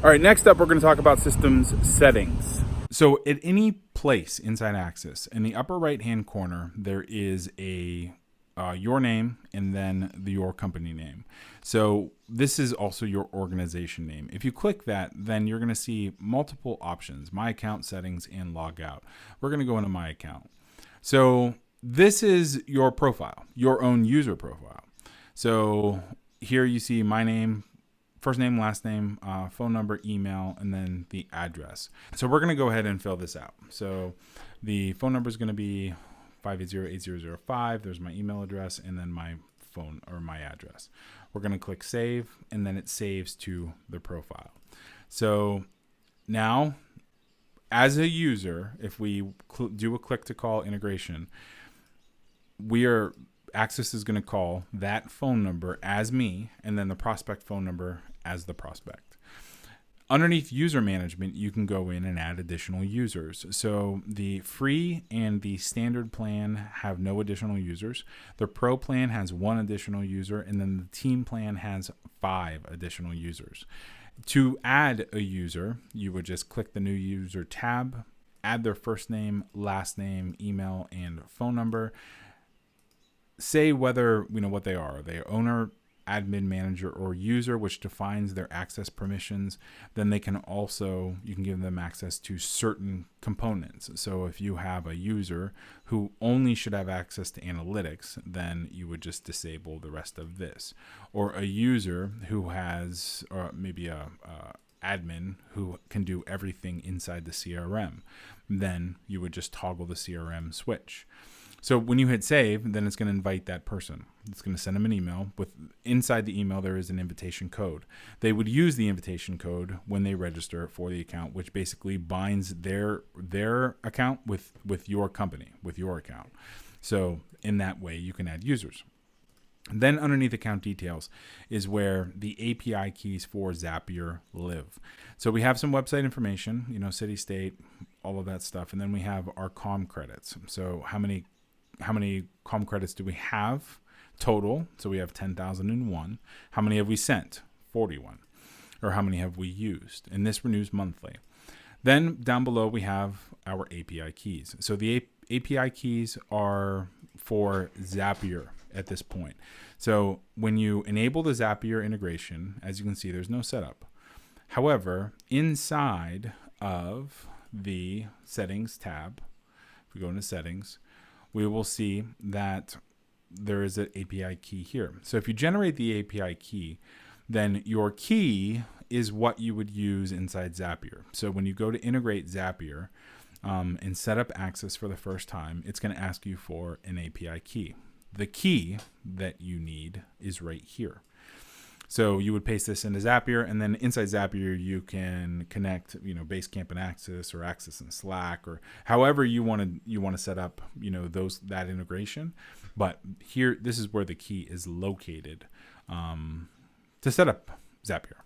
All right, next up, we're going to talk about systems settings. So at any place inside Axis, in the upper right-hand corner, there is your name and then your company name. So this is also your organization name. If you click that, then you're going to see multiple options: My Account, Settings, and Log Out. We're going to go into My Account. So this is your profile, your own user profile. So here you see my name, first name, last name, phone number, email, and then the address. So we're going to go ahead and fill this out. So the phone number is going to be 580-8005. There's my email address and then my phone or my address. We're going to click save, and then it saves to the profile. So now, as a user, if we do a click to call integration, Access is going to call that phone number as me, and then the prospect phone number as the prospect. Underneath user management, you can go in and add additional users. So the free and the standard plan have no additional users. The pro plan has 1 additional user, and then the team plan has 5 additional users. To add a user, you would just click the new user tab, add their first name, last name, email, and phone number. Say whether, what they are. Are they owner, admin, manager, or user, which defines their access permissions. Then you can give them access to certain components. So if you have a user who only should have access to analytics, then you would just disable the rest of this. Or a user who has, or maybe a admin who can do everything inside the CRM, then you would just toggle the CRM switch. So when you hit save, then it's going to invite that person. It's going to send them an email. Inside the email, there is an invitation code. They would use the invitation code when they register for the account, which basically binds their account with your company, with your account. So in that way, you can add users. Then underneath account details is where the API keys for Zapier live. So we have some website information, city, state, all of that stuff. And then we have our comm credits. So how many comm credits do we have total? So we have 10,001. How many have we sent? 41. Or how many have we used? And this renews monthly. Then down below we have our API keys. So the API keys are for Zapier at this point. So when you enable the Zapier integration, as you can see, there's no setup. However, inside of the settings tab, if we go into settings, we will see that there is an API key here. So if you generate the API key, then your key is what you would use inside Zapier. So when you go to integrate Zapier and set up Access for the first time, it's going to ask you for an API key. The key that you need is right here. So you would paste this into Zapier, and then inside Zapier, you can connect, Basecamp and Access, or Access and Slack, or however you want to set up, that integration. But here, this is where the key is located to set up Zapier.